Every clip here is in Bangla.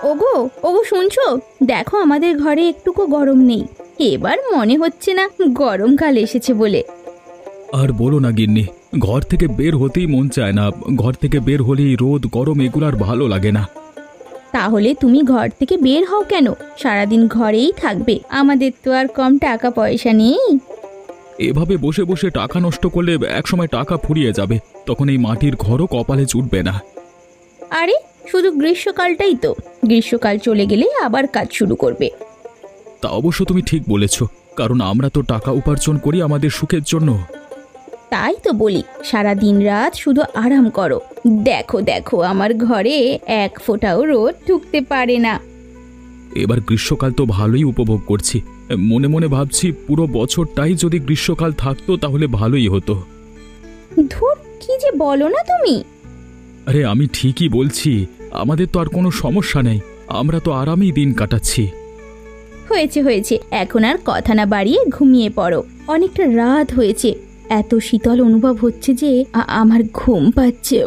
ওগো ওগো শুনছো? দেখো আমাদের ঘরে একটুকু গরম নেই। এবার মনে হচ্ছে না গরমকাল এসেছে বলে। আর বলো না গিন্নি, ঘর থেকে বের হতেই মন চায় না। ঘর থেকে বের হলেই রোদ গরম এগুলো আর ভালো লাগে না। তাহলে তুমি ঘর থেকে বের হও কেন? সারাদিন ঘরেই থাকবে। আমাদের তো আর কম টাকা পয়সা নেই। এভাবে বসে বসে টাকা নষ্ট করলে একসময় টাকা ফুরিয়ে যাবে, তখন এই মাটির ঘরও কপালে জুটবে না। আরে শুধু গ্রীষ্মকালটাই তো, গ্রীষ্মকাল চলে গেলে আবার কাজ শুরু করবে। তা অবশ্য তুমি ঠিক বলেছ, কারণ আমরা তো টাকা উপার্জন করি আমাদের সুখের জন্য। তাই তো বলি, সারা দিন রাত শুধু আরাম করো। দেখো দেখো আমার ঘরে এক ফোঁটাও রোদ ঢুকতে পারে না। এবার গ্রীষ্মকাল তো ভালোই উপভোগ করছি। মনে মনে ভাবছি পুরো বছরটাই যদি গ্রীষ্মকাল থাকতো তাহলে ভালোই হতো। ধুর, কি যে বলো না তুমি। আরে আমি ঠিকই বলছি, আমাদের তো আর কোনো সমস্যা নেই, আমরা তো আরামেই দিন কাটাচ্ছি। হয়েছে হয়েছে, এখন আর কথা না বাড়িয়ে ঘুমিয়ে পড়ো। অনেকটা রাত হয়েছে, এত শীতল অনুভব হচ্ছে যে আমার ঘুম পাচ্ছে।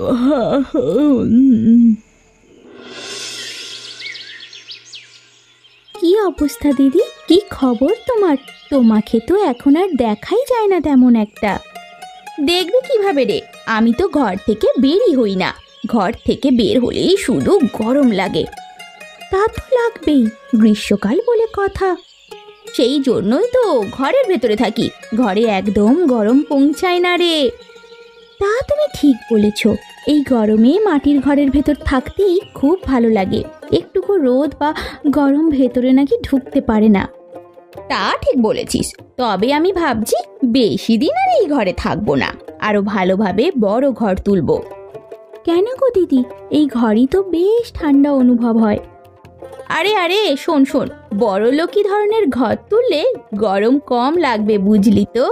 কি অবস্থা দিদি? কি খবর তোমার? তোমাকে তো এখন আর দেখাই যায় না তেমন একটা। দেখবে কিভাবে রে, আমি তো ঘর থেকে বেরই হই না। ঘর থেকে বের হলেই শুধু গরম লাগে। তা তো লাগবেই, গ্রীষ্মকাল বলে কথা। সেই জন্যই তো ঘরের ভেতরে থাকি। ঘরে একদম গরম পৌঁছায় না রে। তা তুমি ঠিক বলেছ, এই গরমে মাটির ঘরের ভেতর থাকতেই খুব ভালো লাগে। একটুকু রোদ বা গরম ভেতরে নাকি ঢুকতে পারে না। তা ঠিক বলেছিস, তবে আমি ভাবছি বেশি দিন আর এই ঘরে থাকবো না, আরো ভালোভাবে বড় ঘর তুলবো। কেন গো দিদি, এই ঘরই তো বেশ ঠান্ডা অনুভব হয়। আরে আরে শোন শোন, বড় লোকি ধরনের ঘর তুললে গরম কম লাগবে, বুঝলি তো?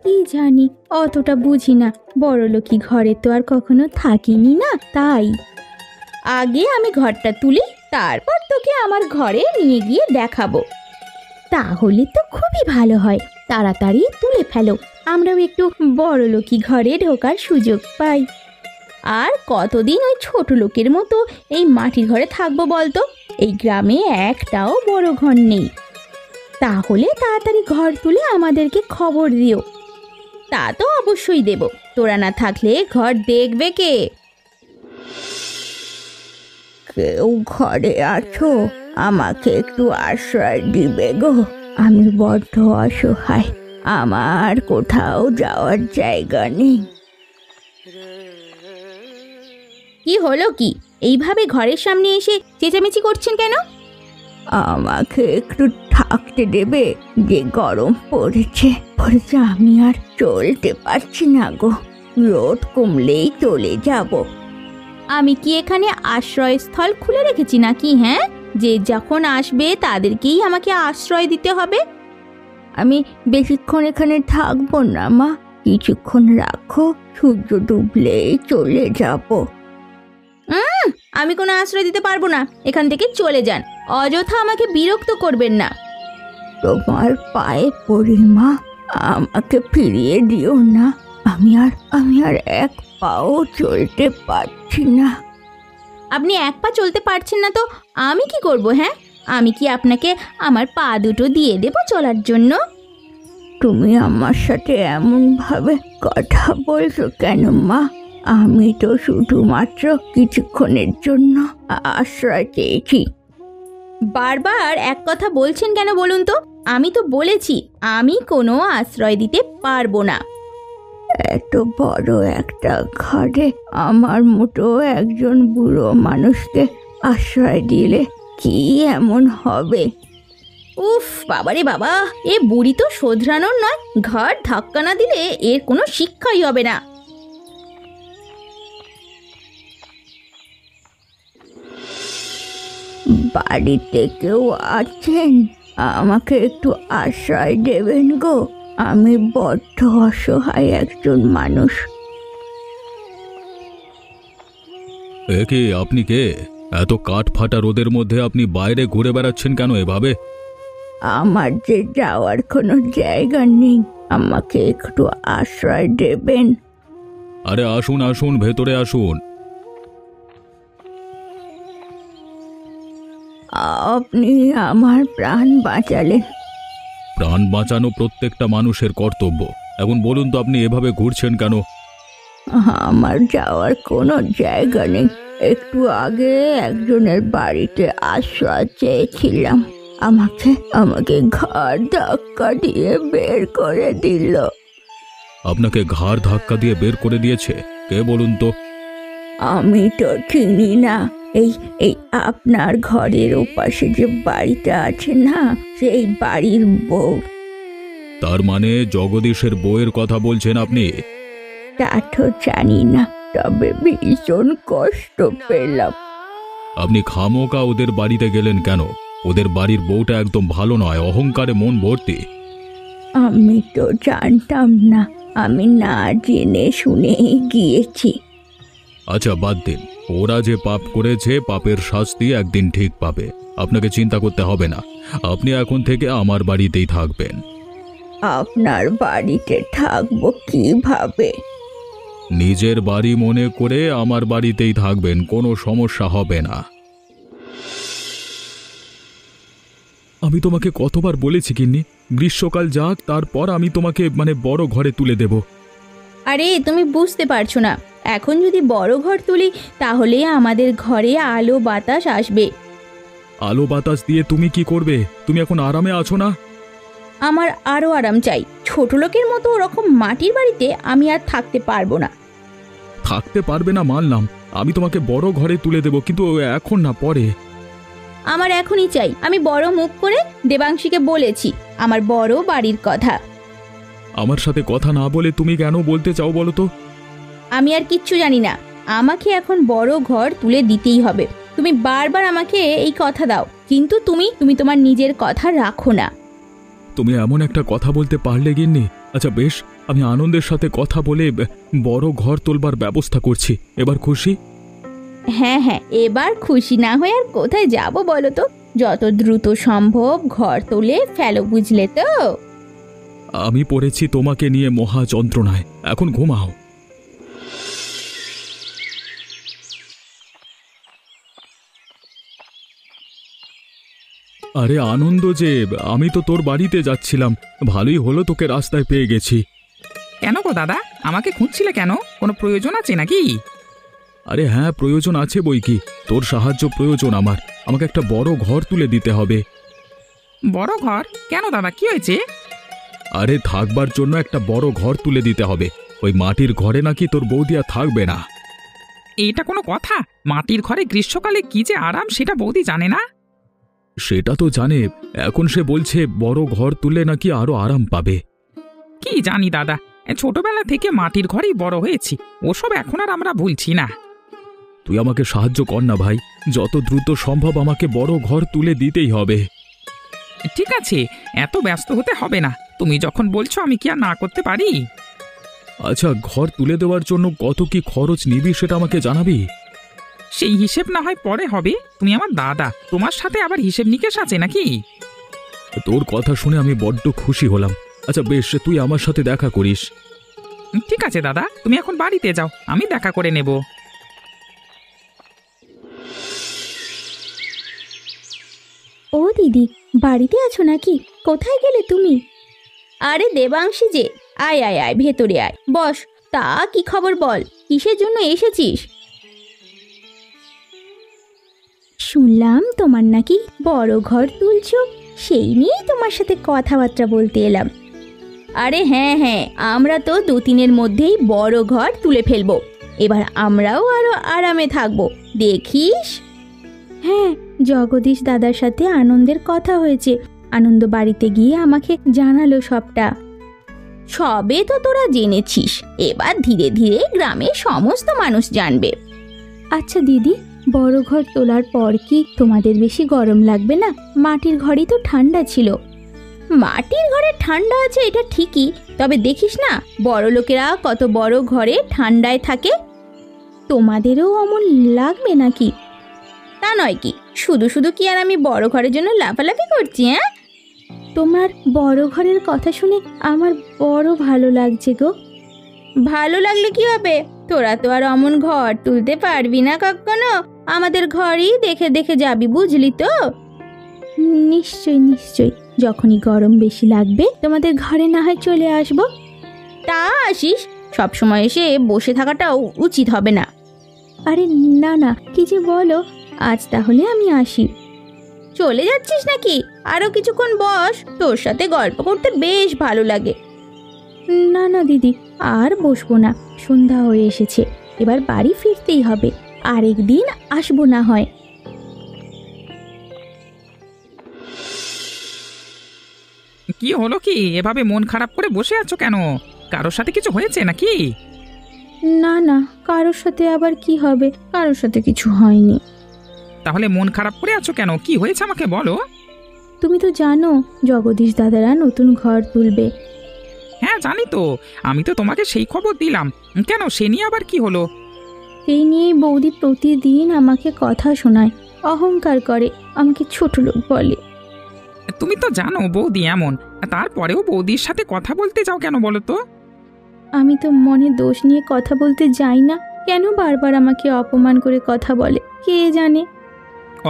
কি জানি, অতটা বুঝি না। বড় লোকি ঘরে তো আর কখনো থাকিনি না, তাই। আগে আমি ঘরটা তুলি, তারপর তোকে আমার ঘরে নিয়ে গিয়ে দেখাবো। তাহলে তো খুবই ভালো হয়, তাড়াতাড়ি তুলে ফেলো, আমরাও একটু বড় লোকি ঘরে ঢোকার সুযোগ পাই। আর কতদিন ওই ছোট লোকের মতো এই মাটির ঘরে থাকবো বলতো? এই গ্রামে একটাও বড় ঘর নেই। তাহলে তাড়াতাড়ি ঘর তুলে আমাদেরকে খবর দিও। তা তো অবশ্যই দেব, তোরা না থাকলে ঘর দেখবে কে? কেউ ঘরে আছো? আমাকে একটু আশ্রয় দিবে গো, আমি বড্ড অসহায়, আমার কোথাও যাওয়ার জায়গা নেই। কি হলো কি? এইভাবে ঘরের সামনে এসে চেঁচামেচি করছেন কেন? আমাকে একটু থাকতে দেবে, যে গরম পড়েছে। আমি আর চলতে পারছি না গো, রোদ কমলেই চলে যাব। আমি কি এখানে আশ্রয়স্থল খুলে রেখেছি নাকি? হ্যাঁ, যে যখন আসবে তাদেরকেই আমাকে আশ্রয় দিতে হবে। আমি বেশিক্ষণ এখানে থাকবো না মা, কিছুক্ষণ রাখো, সূর্য ডুবলেই চলে যাব। আমি কোনো আশ্রয় দিতে পারবো না, এখান থেকে চলে যান, অযথা আমাকে বিরক্ত করবেন না। তোমার পায়ে পড়ি মা, আমাকে ফিরিয়ে দিও না, আমি আর এক পাও চলতে পারছি না। আপনি এক পা চলতে পারছেন না তো আমি কি করব? হ্যাঁ, আমি কি আপনাকে আমার পা দুটো দিয়ে দেব চলার জন্য? তুমি আমার সাথে এমন ভাবে কথা বলছো কেন মা? আমি তো শুধুমাত্র কিছুক্ষণের জন্য আশ্রয় চেয়েছি। বারবার এক কথা বলছেন কেন বলুন তো? আমি তো বলেছি আমি কোনো আশ্রয় দিতে পারবো না। এত বড় একটা ঘরে আমার মতো একজন বুড়ো মানুষকে আশ্রয় দিলে কি এমন হবে? উফ বাবারে বাবা, এ বুড়ি তো শোধরানোর নয়, ঘর ধাক্কা না দিলে এর কোনো শিক্ষাই হবে না। বাড়িতে কেউ আছেন? আমাকে একটু আশ্রয় দেবেন গো, আমি বড্ড অসহায় একজন মানুষ। কে আপনি? কে? এত কাঠ ফাটা রোদের মধ্যে আপনি বাইরে ঘুরে বেড়াচ্ছেন কেন এভাবে? আমার যে যাওয়ার কোনো জায়গা নেই, আমাকে একটু আশ্রয় দেবেন। আরে আসুন আসুন, ভেতরে আসুন। আপনি আমার প্রাণ বাঁচালেন। প্রাণ বাঁচানো প্রত্যেকটা মানুষের কর্তব্য। এখন বলুন তো আপনি এভাবে ঘুরছেন কেন? আমার যাওয়ার কোনো জায়গা নেই। একটু আগে একজনের বাড়িতে আশ্রয় চেয়েছিলাম, আমাকে আমাকে ঘাড় ধাক্কা দিয়ে বের করে দিল। আপনাকে ঘাড় ধাক্কা দিয়ে বের করে দিয়েছে? কে বলুন তো? আমি তো চিনি না। এই এই আপনার ঘরের ওপাশে যে বাড়িটা আছে না, সেই বাড়ির বউ। তার মানে জগদীশের বউয়ের কথা বলছেন আপনি? তা তো জানি না, তবে ভীষণ কষ্ট পেলাম। আপনি খামোকা ওদের বাড়িতে গেলেন কেন? ওদের বাড়ির বউটা একদম ভালো নয়, অহংকারে মন ভর্তি। আমি তো জানতাম না, আমি না জেনে শুনেই গিয়েছি। আচ্ছা বাদ দিন, ওরা যে পাপ করেছে পাপের শাস্তি একদিন ঠিক পাবে। আপনাকে চিন্তা করতে হবে না। আপনি এখন থেকে আমার বাড়িতেই থাকবেন। আপনার বাড়িতে থাকবো কিভাবে? নিজের বাড়ি মনে করে আমার বাড়িতেই থাকবেন, কোনো সমস্যা হবে না। আমি তোমাকে কতবার বলেছি গিন্নি, গ্রীষ্মকাল যাক তারপর আমি তোমাকে বড় ঘরে তুলে দেব। আরে তুমি বুঝতে পারছো না, এখন যদি বড় ঘর তুলি তাহলে আমাদের ঘরে আলো বাতাস আসবে। আলো বাতাস দিয়ে তুমি কি করবে? তুমি এখন আরামে আছো না? আমার আরো আরাম চাই। ছোট লোকের মতো ওরকম মাটির বাড়িতে আমি আর থাকতে পারবো না। থাকতে পারবে না মানলাম, আমি তোমাকে বড় ঘরে তুলে দেব, কিন্তু এখন না, পরে। আমার এখনই চাই। আমি বড় মুখ করে দেবাংশীকে বলেছি আমার বড় বাড়ির কথা। আমার সাথে কথা না বলে তুমি কেন বলতে চাও বলো তো? আমি আর কিচ্ছু জানি না, আমাকে এখন বড় ঘর তুলে দিতেই হবে। তুমি বারবার আমাকে এই কথা দাও, কিন্তু তুমি তোমার নিজের কথা রাখো না। তুমি এমন একটা কথা বলতে পারলে গিন্নি। আচ্ছা বেশ, আমি আনন্দের সাথে কথা বলে বড় ঘর তোলবার ব্যবস্থা করছি। এবার খুশি? হ্যাঁ হ্যাঁ, এবার খুশি না হয়ে আর কোথায় যাব বলো তো? যত দ্রুত সম্ভব ঘর তুলে ফেলো, বুঝলে তো? আমি পড়েছি তোমাকে নিয়ে মহা যন্ত্রণায়, এখন ঘুমাও। আরে আনন্দ যে, আমি তো তোর বাড়িতে যাচ্ছিলাম, ভালোই হলো তোকে রাস্তায় পেয়ে গেছি। কেন গো দাদা, আমাকে খুঁজছিলে কেন? কোনো প্রয়োজন আছে নাকি? আরে হ্যাঁ, প্রয়োজন আছে বই কি। তোর সাহায্য প্রয়োজন আমার। আমাকে একটা বড় ঘর তুলে দিতে হবে। বড় ঘর? কেন দাদা, কি হয়েছে? আরে থাকবার জন্য একটা বড় ঘর তুলে দিতে হবে। ওই মাটির ঘরে নাকি তোর বৌদি আর থাকবে না। এইটা কোনো কথা? মাটির ঘরে গ্রীষ্মকালে কি যে আরাম সেটা বৌদি জানে না? সেটা তো জানে, এখন সে বলছে বড় ঘর তুলে নাকি আরো আরাম পাবে। কি জানি দাদা, ছোটবেলা থেকে মাটির ঘরেই বড় হয়েছি, ওসব এখন আর আমরা ভুলছি না। তুই আমাকে সাহায্য কর না ভাই, যত দ্রুত সম্ভব আমাকে বড় ঘর তুলে দিতেই হবে। ঠিক আছে, এত ব্যস্ত হতে হবে না। তুমি যখন বলছো আমি কি আর না করতে পারি? আচ্ছা, ঘর তুলে দেওয়ার জন্য কত কি খরচ নিবি সেটা আমাকে জানাবি? সেই হিসেব না হয় পরে হবে। তুমি আমার দাদা, তোমার সাথে আবার হিসেব নিকেশ আছে নাকি? তোর কথা শুনে আমি বড্ড খুশি হলাম। আচ্ছা বেশ, তুই আমার সাথে দেখা করিস। ঠিক আছে দাদা, তুমি এখন বাড়িতে যাও, আমি দেখা করে নেব। ও দিদি, বাড়িতে আছো নাকি? কোথায় গেলে তুমি? আরে দেবাংশী যে, আয় আয় আয়, ভেতরে আয়, বস। তা কি খবর বল, কিসের জন্য এসেছিস? শুনলাম তোমার নাকি বড় ঘর তুলছো, সেই নিয়েই তোমার সাথে কথাবার্তা বলতে এলাম। আরে হ্যাঁ হ্যাঁ, আমরা তো 2-3 মধ্যেই বড় ঘর তুলে ফেলবো। এবার আমরাও আরো আরামে থাকবো, দেখিস। হ্যাঁ, জগদীশ দাদার সাথে আনন্দের কথা হয়েছে। আনন্দ বাড়িতে গিয়ে আমাকে জানালো সবটা। সবে তো তোরা জেনেছিস, এবার ধীরে ধীরে গ্রামের সমস্ত মানুষ জানবে। আচ্ছা দিদি, বড় ঘর তোলার পর কি তোমাদের বেশি গরম লাগবে না? মাটির ঘরই তো ঠান্ডা ছিল। মাটির ঘরে ঠান্ডা আছে এটা ঠিকই, তবে দেখিস না বড় লোকেরা কত বড় ঘরে ঠান্ডায় থাকে। তোমাদেরও অমন লাগবে নাকি? তা নয় কি, শুধু শুধু কি আর আমি বড় ঘরের জন্য লাফালাফি করছি? হ্যাঁ, তোমার বড় ঘরের কথা শুনে আমার বড় ভালো লাগছে গো। ভালো লাগলে কি হবে, তোরা তো আর অমন ঘর তুলতে পারবি না কখনো। আমাদের ঘরই দেখে দেখে যাবি, বুঝলি তো? নিশ্চয়ই নিশ্চয়ই, যখনই গরম বেশি লাগবে তোমাদের ঘরে না হয় চলে আসবো। তা আসিস, সবসময় এসে বসে থাকাটাও উচিত হবে না। আরে না না, কি যে বলো, আজ তাহলে আমি আসি। চলে যাচ্ছিস নাকি? আরো কিছুক্ষণ বস, তোর সাথে গল্প করতে বেশ ভালো লাগে। না না দিদি, আর বসবো না, সন্ধ্যা হয়ে এসেছে, এবার বাড়ি ফিরতেই হবে, আরেকদিন আসবো না হয়। কি হলো কি, এভাবে মন খারাপ করে বসে আছো কেন? কারোর সাথে কিছু হয়েছে নাকি? না না, কারোর সাথে আবার কি হবে, কারোর সাথে কিছু হয়নি। তাহলে মন খারাপ করে আছো কেন? কি হয়েছে আমাকে বলো। তুমি তো জানো জগদীশ দাদারা নতুন ঘর তুলবে। হ্যাঁ জানি তো, আমি তো তোমাকে সেই খবর দিলাম। কেন, সে নিয়ে আবার কি হলো? সেই নিয়েই বৌদি প্রতিদিন আমাকে কথা শোনায়, অহংকার করে, আমাকে ছোট লোক বলে। তুমি তো জানো বৌদি এমন, তারপরেও বৌদির সাথে কথা বলতে যাও কেন বলো তো? আমি তো মনে দোষ নিয়ে কথা বলতে যাই না, কেন বারবার আমাকে অপমান করে কথা বলে কে জানে।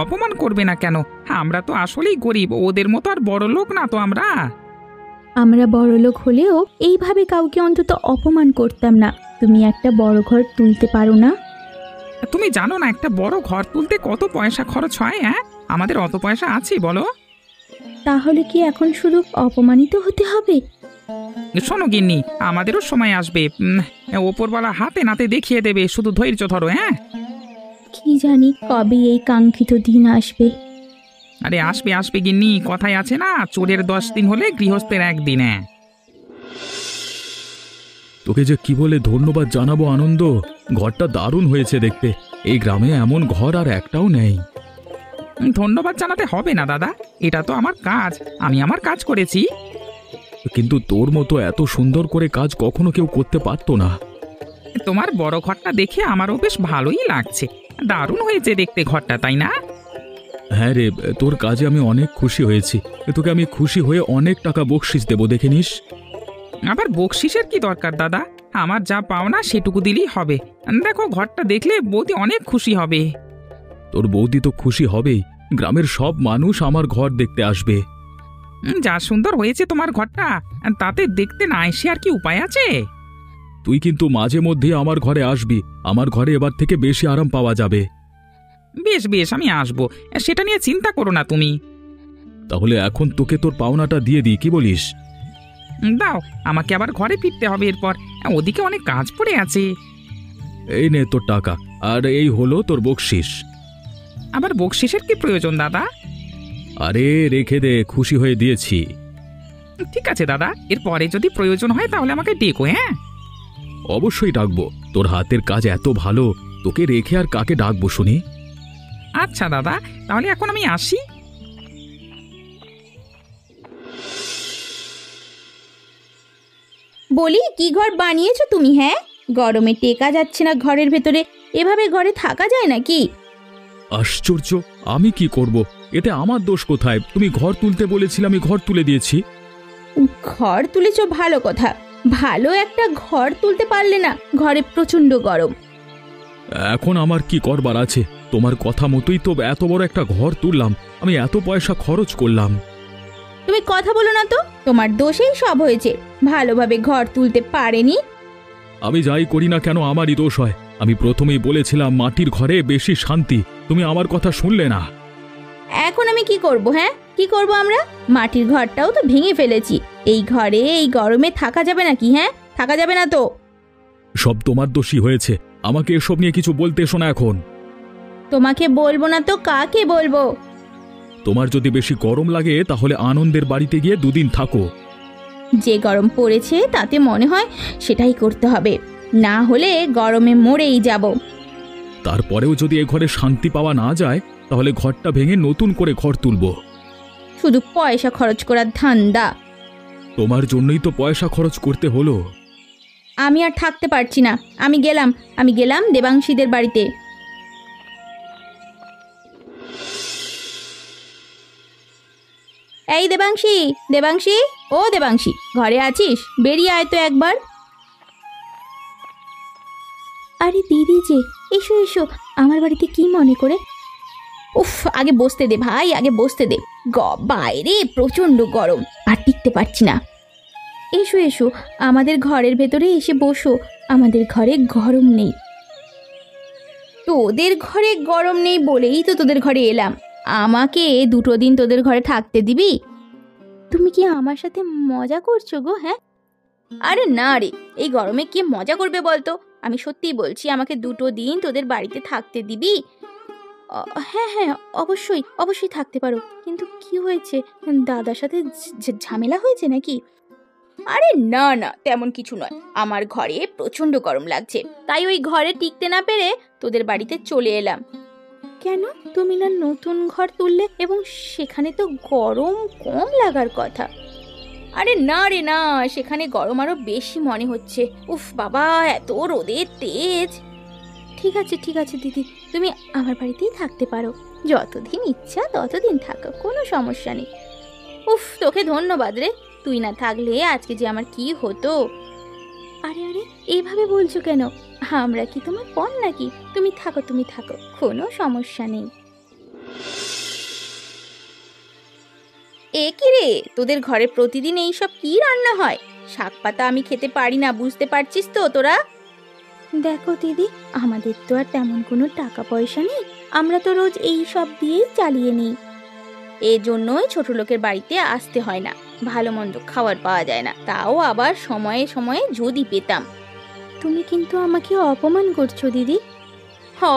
অপমান করবে না কেন? আমরা তো আসলেই গরিব, ওদের মতো আর বড় লোক না তো আমরা। আমরা বড়লোক হলেও এইভাবে কাউকে অন্তত অপমান করতাম না। তুমি একটা বড় ঘর তুলতে পারো না? তুমি জানো না একটা বড় ঘর তুলতে কত পয়সা খরচ হয়? হ্যাঁ, আমাদের অত পয়সা আছে বলো? তাহলে কি এখন শুধু অপমানিত হতে হবে? শোনো গিন্নি, আমাদেরও সময় আসবে, ওপরওয়ালা হাতে নাতে দেখিয়ে দেবে, শুধু ধৈর্য ধরো। হ্যাঁ, কি জানি কবে এই কাঙ্ক্ষিত দিন আসবে। আরে আসবে আসবে গিন্নি, কথায় আছে না, চোরের 10 দিন হলে গৃহস্থের 1 দিন। হ্যাঁ, তোকে যে কি বলে ধন্যবাদ জানাবো আনন্দ, ঘরটা দারুণ হয়েছে দেখতে। এই গ্রামে এমন ঘর আর একটাও নেই। ধন্যবাদ জানাতে হবে না দাদা, এটা তো আমার কাজ, আমি আমার কাজ করেছি। কিন্তু তোর মতো এত সুন্দর করে কাজ কখনো কেউ করতে পারতো না। তোমার বড় ঘরটা দেখে আমারও বেশ ভালোই লাগছে, দারুণ হয়েছে দেখতে ঘরটা, তাই না? হ্যাঁ রে, তোর কাজে আমি অনেক খুশি হয়েছি। তোকে আমি খুশি হয়ে অনেক টাকা বকশিস দেবো, দেখে নিস। আবার বকশিসের কি দরকার দাদা, আমার যা পাওনা সেটুকু দিলেই হবে। দেখো ঘরটা দেখলে বৌদি অনেক খুশি হবে। তোর বৌদি তো খুশি হবেই, গ্রামের সব মানুষ আমার ঘর দেখতে আসবে। যা সুন্দর হয়েছে তোমার ঘরটা, তাতে দেখতে না এসে আর কি উপায় আছে? তুই কিন্তু মাঝে মধ্যে আমার ঘরে আসবি, আমার ঘরে এবার থেকে বেশি আরাম পাওয়া যাবে। বেশ বেশ, আমি আসবো, সেটা নিয়ে চিন্তা করো না তুমি। তাহলে এখন তোকে তোর পাওনাটা দিয়ে দিই, কি বলিস? দাও, আমাকে আবার ঘরে ফিরতে হবে এরপর, ওদিকে অনেক কাজ পড়ে আছে। এই নে তোর টাকা, আর এই হলো তোর বকশিস। আবার বকশিসের কি প্রয়োজন দাদা? আরে রেখে দে, খুশি হয়ে দিয়েছি। ঠিক আছে দাদা, এরপরে যদি প্রয়োজন হয় তাহলে আমাকে ডেকো। হ্যাঁ, অবশ্যই ডাকবো, তোর হাতের কাজ এত ভালো, তোকে রেখে আর কাকে ডাকবো শুনি। আচ্ছা দাদা, তাহলে এখন আমি আসি। বলি, কি ঘর বানিয়েছো তুমি? হ্যাঁ, গরমে টেকা যাচ্ছে না ঘরের ভেতরে, এভাবে ঘরে থাকা যায় নাকি? আশ্চর্য, আমি কি করব? এতে আমার দোষ কোথায়? তুমি ঘর তুলতে বলেছিলে, আমি ঘর তুলে দিয়েছি। ঘর তুলেছো ভালো কথা, ভালো একটা ঘর তুলতে পারলে না, ঘরে প্রচন্ড গরম। এখন আমার কি করবার আছে? তোমার কথা মতোই তো এত বড় একটা ঘর তুললাম, আমি এত পয়সা খরচ করলাম। তুমি কথা বলো না তো, তোমার দোষেই সব হয়েছে, ভালোভাবে ঘর তুলতে পারেনি। আমি যাই করি না কেন আমারই দোষ হয়। আমি প্রথমেই বলেছিলাম মাটির ঘরে বেশি শান্তি, তুমি আমার কথা শুনলে না। এখন আমি কি করব? হ্যাঁ, কি করব আমরা? মাটির ঘরটাও তো ভেঙে ফেলেছি, এই ঘরে এই গরমে থাকা যাবে নাকি? হ্যাঁ, থাকা যাবে না তো। সব তোমার দোষই হয়েছে, আমাকে এসব নিয়ে কিছু বলতে এসো না এখন। তোমাকে বলবো না তো কাকে বলবো? তোমার যদি বেশি গরম লাগে তাহলে আনন্দের বাড়িতে গিয়ে 2 দিন থাকো। যে গরম পড়েছে তাতে মনে হয় সেটাই করতে হবে, না হলে গরমে মরেই যাব। তারপরেও যদি এ ঘরে শান্তি পাওয়া না যায় তাহলে ঘরটা ভেঙে নতুন করে ঘর তুলব। শুধু পয়সা খরচ করার ধান্দা। তোমার জন্যই তো পয়সা খরচ করতে হলো। আমি আর থাকতে পারছি না, আমি গেলাম দেবাংশীদের বাড়িতে। এই দেবাংশী, দেবাংশী, ও দেবাংশী, ঘরে আছিস? বেরিয়ে আয় তো একবার। আরে দিদি যে, এসো এসো আমার বাড়িতে কি মনে করে? উফ, আগে বসতে দে ভাই, আগে বসতে দে। বাইরে প্রচন্ড গরম, আর টিকতে পারছি না। এসো এসো আমাদের ঘরের ভেতরে এসে বসো, আমাদের ঘরে গরম নেই। তোদের ঘরে গরম নেই বলেই তো তোদের ঘরে এলাম। আমাকে 2 দিন তোদের ঘরে থাকতে দিবি? তুমি কি আমার সাথে মজা করছো গো? হ্যাঁ, আরে না রে, এই গরমে কে মজা করবে বলতো? আমি সত্যিই বলছি, আমাকে 2 দিন তোদের বাড়িতে থাকতে দিবি? হ্যাঁ হ্যাঁ, অবশ্যই অবশ্যই থাকতে পারো। কিন্তু কি হয়েছে, দাদার সাথে ঝামেলা হয়েছে নাকি? আরে না না, তেমন কিছু নয়। আমার ঘরে প্রচন্ড গরম লাগছে, তাই ওই ঘরে টিকতে না পেরে তোদের বাড়িতে চলে এলাম। কেন, তুমি না নতুন ঘর তুললে এবং সেখানে তো গরম কম লাগার কথা? আরে না রে না, সেখানে গরম আরো বেশি মনে হচ্ছে। উফ বাবা, এত রোদের তেজ। ঠিক আছে দিদি, তুমি আমার বাড়িতেই থাকতে পারো। যতদিন ইচ্ছা ততদিন থাকো, কোনো সমস্যা নেই। উফ, তোকে ধন্যবাদ রে, তুই না থাকলে আজকে যে আমার কি হতো। আরে আরে, এইভাবে বলছো কেন? আমরা কি তোমার পণ নাকি? তুমি থাকো, কোনো সমস্যা নেই। এ কি রে, তোদের ঘরে প্রতিদিন এইসব কি রান্না হয়? শাক পাতা আমি খেতে পারি না, বুঝতে পারছিস তো তোরা? দেখো দিদি, আমাদের তো আর তেমন কোনো টাকা পয়সা নেই, আমরা তো রোজ এই সব দিয়েই চালিয়ে নিই। এজন্যই ছোট লোকের বাড়িতে আসতে হয় না, ভালো মন্দ খাবার পাওয়া যায় না, তাও আবার সময়ে সময়ে যদি পেতাম। তুমি কিন্তু আমাকে অপমান করছো দিদি।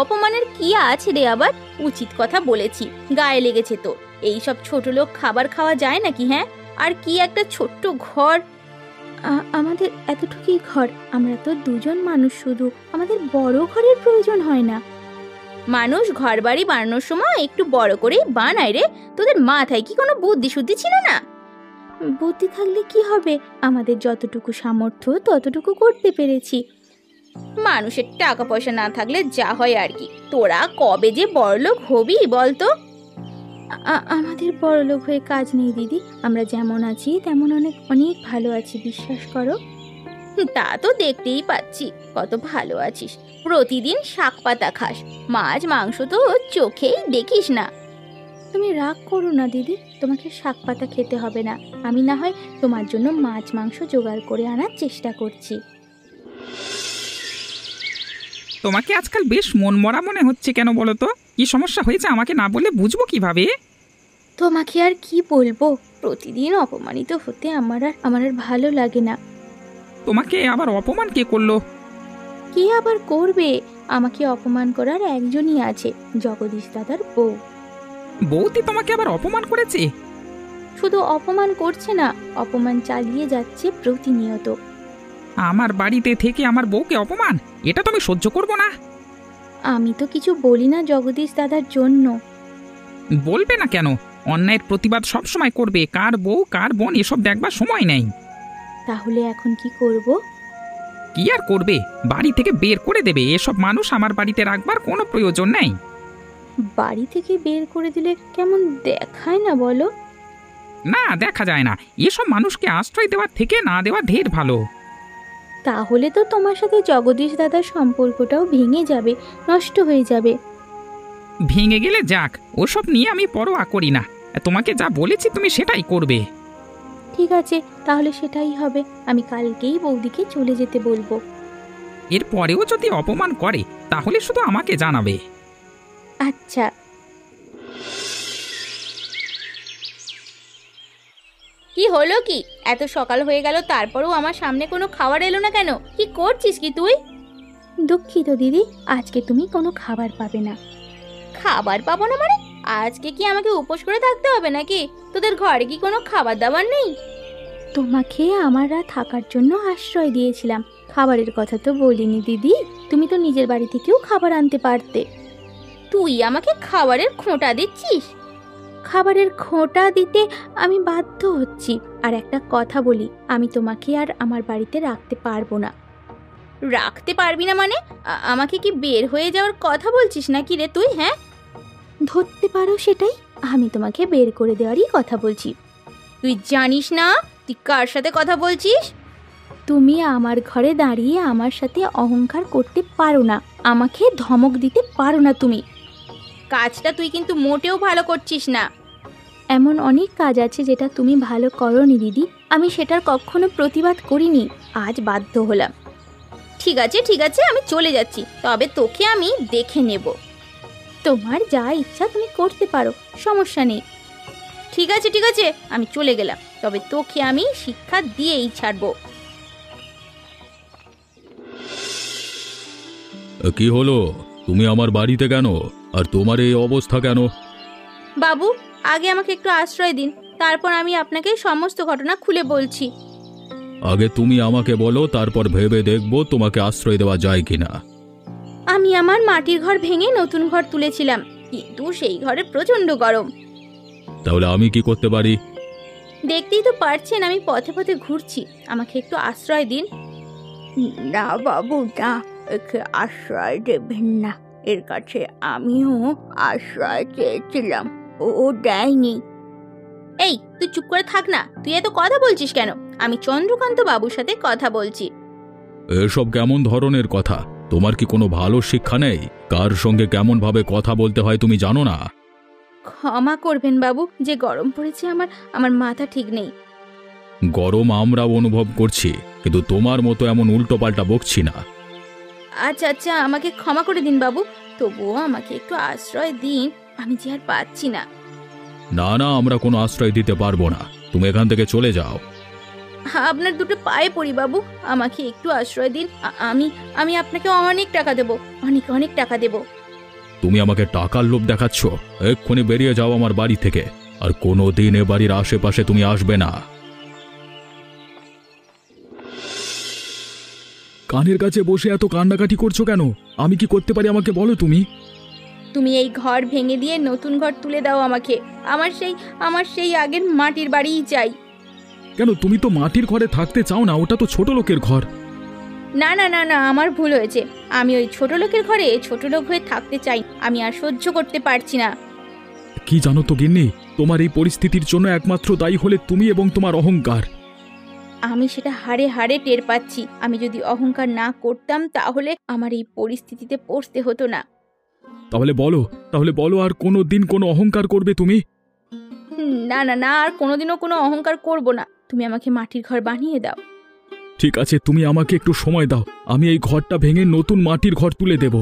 অপমানের কি আছে রে আবার? উচিত কথা বলেছি, গায়ে লেগেছে তো। এইসব ছোট লোক খাবার খাওয়া যায় নাকি? হ্যাঁ, আর কি একটা ছোট্ট ঘর। আমাদের এতটুকুই ঘর, আমরা তো 2 জন মানুষ শুধু, আমাদের বড় ঘরের প্রয়োজন হয় না। মানুষ ঘর বাড়ি বানানোর সময় একটু বড় করেই বানায় রে, তোদের মাথায় কি কোনো বুদ্ধি শুদ্ধি ছিল না? বুদ্ধি থাকলে কি হবে, আমাদের যতটুকু সামর্থ্য ততটুকু করতে পেরেছি। মানুষের টাকা পয়সা না থাকলে যা হয় আর কি। তোরা কবে যে বড়লোক হবি বলতো? আমাদের বড়লোক হয়ে কাজ নেই দিদি, আমরা যেমন আছি তেমন অনেক অনেক ভালো আছি, বিশ্বাস করো। তা তো দেখতেই পাচ্ছি কত ভালো আছিস, প্রতিদিন শাক পাতা খাস, মাছ মাংস তো চোখেই দেখিস না। তুমি রাগ করো না দিদি, তোমাকে শাক পাতা খেতে হবে না, আমি না হয় তোমার জন্য মাছ মাংস জোগাড় করে আনার চেষ্টা করছি। তোমাকে আজকাল বেশ মন মরা মনে হচ্ছে কেন বলো তো? কি সমস্যা হয়েছে আমাকে না বলে বুঝবো কিভাবে? তোমাকে আর কি বলবো, প্রতিদিন অপমানিত হতে আমার আর ভালো লাগে না। তোমাকে আবার অপমান কে করলো? কে আবার করবে, আমাকে অপমান করার একজনই আছে, জগদীশ দাদার বউ। বৌদি তোমাকে আবার অপমান করেছে? শুধু অপমান করছে না, অপমান চালিয়ে যাচ্ছে প্রতিনিয়ত। আমার বাড়িতে থেকে আমার বউকে অপমান, এটা তো আমি সহ্য করবো না। আমি তো কিছু বলি না জগদীশ দাদার জন্য। বলবে না কেন? অন্যায়ের প্রতিবাদ সব সময় করবে, কার বউ কার বোন এসব দেখবার সময় নেই। তাহলে এখন কি করব? কি আর করবে, বাড়ি থেকে বের করে দেবে। এসব মানুষ আমার বাড়িতে রাখবার কোনো প্রয়োজন নেই। বাড়ি থেকে বের করে দিলে কেমন দেখায় না বলো? না, দেখা যায় না। এসব মানুষকে আশ্রয় দেওয়ার থেকে না দেওয়া ঢের ভালো। তাহলে তো তোমার সাথে জগদীশ দাদার সম্পর্কটাও ভেঙে যাবে, নষ্ট হয়ে যাবে। ভেঙে গেলে যাক, ওসব নিয়ে আমি পরোয়া করি না। তোমাকে যা বলেছি তুমি সেটাই করবে। ঠিক আছে, তাহলে সেটাই হবে, আমি কালকেই বৌদিকে চলে যেতে বলবো। এরপরেও যদি অপমান করে তাহলে শুধু আমাকে জানাবে। আচ্ছা। কি হলো কি, এত সকাল হয়ে গেল তারপরেও আমার সামনে কোনো খাবার এলো না কেন? কি করছিস কি তুই? দুঃখিত দিদি, আজকে তুমি কোনো খাবার পাবে না। খাবার পাবো না মানে? আজকে কি আমাকে উপোস করে থাকতে হবে নাকি? তোদের ঘরে কি কোনো খাবার দাবার নেই? তোমাকে আমরা থাকার জন্য আশ্রয় দিয়েছিলাম, খাবারের কথা তো বলিনি দিদি। তুমি তো নিজের বাড়ি থেকেও খাবার আনতে পারতে। তুই আমাকে খাবারের খোঁটা দিচ্ছিস? খাবারের খোঁটা দিতে আমি বাধ্য হচ্ছি। আর একটা কথা বলি, আমি তোমাকে আর আমার বাড়িতে রাখতে পারবো না। রাখতে পারবি না মানে? আমাকে কি বের হয়ে যাওয়ার কথা বলছিস নাকি রে তুই? হ্যাঁ, ধরতে পারো সেটাই, আমি তোমাকে বের করে দেওয়ারই কথা বলছি। তুই জানিস না তুই কার সাথে কথা বলছিস? তুমি আমার ঘরে দাঁড়িয়ে আমার সাথে অহংকার করতে পারো না, আমাকে ধমক দিতে পারো না তুমি। কাজটা তুই কিন্তু মোটেও ভালো করছিস না। এমন অনেক কাজ আছে যেটা তুমি ভালো করোনি দিদি, আমি সেটার কখনো প্রতিবাদ করিনি, আজ বাধ্য হলাম। ঠিক আছে ঠিক আছে, আমি চলে যাচ্ছি, তবে তোকে আমি দেখে নেব। তোমার যা ইচ্ছা তুমি করতে পারো, সমস্যা নেই। ঠিক আছে ঠিক আছে, আমি চলে গেলাম, তবে তোকে আমি শিক্ষা দিয়েই ছাড়বো। কি হলো? তুমি আমার বাড়িতে কেন? আর তোমার এই অবস্থা কেন? বাবু, আগে আমাকে একটু আশ্রয় দিন, তারপর আমি আপনাকে সমস্ত ঘটনা খুলে বলছি। আগে তুমি আমাকে বলো, তারপর ভেবে দেখবো তোমাকে আশ্রয় দেওয়া যায় কিনা। আমি আমার মাটির ঘর ভেঙে নতুন ঘর তুলেছিলাম, কিন্তু সেই ঘরে প্রচন্ড গরম। তাহলে আমি কি করতে পারি? দেখতেই তো পারছেন আমি পথে পথে ঘুরছি, আমাকে একটু আশ্রয় দিন। না বাবু না, একে আশ্রয় দেবেন না, এর কাছে আমিও আশ্রয় চেয়েছিলাম, ও দেয়নি। এই তুই চুপ করে থাক না, তুই এত কথা বলছিস কেন? আমি চন্দ্রকান্ত বাবুর সাথে কথা বলছি। এসব কেমন ধরনের কথা? তোমার কি কোনো ভালো শিক্ষা নেই? কার সঙ্গে কেমন ভাবে কথা বলতে হয় তুমি জানো না? ক্ষমা করবেন বাবু, যে গরম পড়েছে আমার মাথা ঠিক নেই। গরম আমরাও অনুভব করছি, কিন্তু তোমার মতো এমন উল্টোপাল্টা বকছি না। আচ্ছা আচ্ছা, আমাকে ক্ষমা করে দিন বাবু, তবুও আমাকে একটু আশ্রয় দিন, আমি যে আর পাচ্ছি না। না না, আমরা কোনো আশ্রয় দিতে পারবো না, তুমি এখান থেকে চলে যাও। আপনার দুটো পায়ে পড়ি বাবু, আমাকে একটু আশ্রয় দিন, আমি আপনাকে অনেক টাকা দেব, অনেক অনেক টাকা দেব। তুমি আমাকে টাকার লোভ দেখাচ্ছ? এক্ষুনি বেরিয়ে যাও আমার বাড়ি থেকে, আর কোনো দিন এ বাড়ির আশেপাশে তুমি আসবে না। কানের কাছে বসে এত কান্নাকাটি করছো কেন? আমি কি করতে পারি আমাকে বলো তুমি। তুমি এই ঘর ভেঙে দিয়ে নতুন ঘর তুলে দাও আমাকে, আমার সেই আগের মাটির বাড়িই চাই। কেন, তুমি তো মাটির ঘরে থাকতে চাও না, ওটা তো ছোট লোকের ঘর। না না না না, আমার ভুল হয়েছে, আমি ওই ছোট লোকের ঘরে ছোট লোক হয়ে থাকতে চাই, আমি আর সহ্য করতে পারছি না। কি জানো তো গিন্নি, তোমার এই পরিস্থিতির জন্য একমাত্র দায়ী হলে তুমি এবং তোমার অহংকার। আমি সেটা হাড়ে হাড়ে টের পাচ্ছি, আমি যদি অহংকার না করতাম তাহলে আমার এই পরিস্থিতিতে পড়তে হতো না। তাহলে বলো আর কোনো দিন কোনো অহংকার করবে তুমি? না না না, আর কোনোদিনও কোনো অহংকার করব না, তুমি আমাকে মাটির ঘর বানিয়ে দাও। ঠিক আছে, তুমি আমাকে একটু সময় দাও, আমি এই ঘরটা ভেঙে নতুন মাটির ঘর তুলে দেব।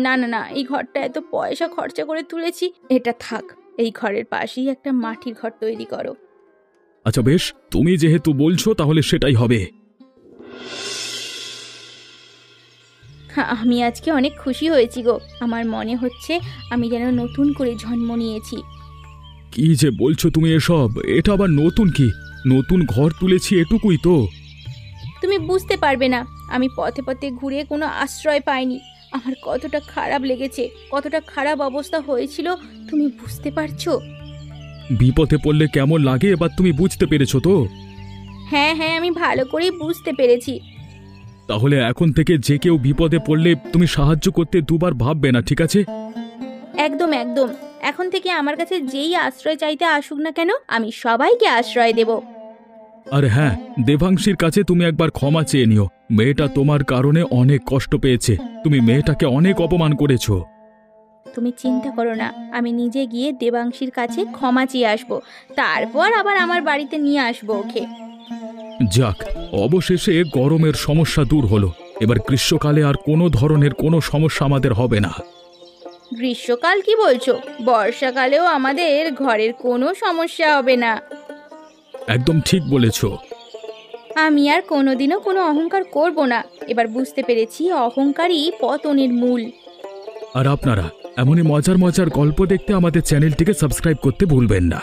না না না, এই ঘরটা এত পয়সা খরচা করে তুলেছি, এটা থাক, এই ঘরের পাশেই একটা মাটির ঘর তৈরি করো। আচ্ছা বেশ, তুমি যেহেতু বলছো তাহলে সেটাই হবে। আমি আজকে অনেক খুশি হয়েছি গো, আমার মনে হচ্ছে আমি যেন নতুন করে জন্ম নিয়েছি। কি যে বলছো তুমি এসব? এটা আবার নতুন কি? নতুন ঘর তুলেছি এটুকুই তো। তুমি বুঝতে পারবে না, আমি পথে পথে ঘুরে কোনো আশ্রয় পাইনি, আমার কতটা খারাপ লেগেছে, কতটা খারাপ অবস্থা হয়েছিল, তুমি বুঝতে পারছো? বিপদে পড়লে কেমন লাগে এবার তুমি বুঝতে পেরেছো তো? হ্যাঁ হ্যাঁ, আমি ভালো করেই বুঝতে পেরেছি। তাহলে এখন থেকে যে কেউ বিপদে পড়লে তুমি সাহায্য করতে দুবার ভাববে না, ঠিক আছে? একদম একদম, এখন থেকে আমার কাছে যেই আশ্রয় চাইতে আসুক না কেন, আমি সবাইকে আশ্রয় দেব। আর হ্যাঁ, দেবাংশীর কাছে তুমি একবার ক্ষমা চেয়ে নিও, মেয়েটা তোমার কারণে অনেক কষ্ট পেয়েছে, তুমি মেয়েটাকে অনেক অপমান করেছো। তুমি চিন্তা করো না, আমি নিজে গিয়ে দেবাংশীর কাছে ক্ষমা চেয়ে আসবো, তারপর আবার আমার বাড়িতে নিয়ে আসবো ওকে। যাক, অবশেষে গরমের সমস্যা দূর হলো, এবার গ্রীষ্মকালে আর কোনো ধরনের কোনো সমস্যা আমাদের হবে না। গ্রীষ্মকাল কি বলছো? বর্ষাকালেও আমাদের ঘরের কোনো সমস্যা হবে না। একদম ঠিক বলেছো। আমি আর কোনোদিনও কোনো অহংকার করব না, এবার বুঝতে পেরেছি অহংকারই পতনের মূল। আর আপনারা এমনই মজার মজার গল্প দেখতে আমাদের চ্যানেলটিকে সাবস্ক্রাইব করতে ভুলবেন না।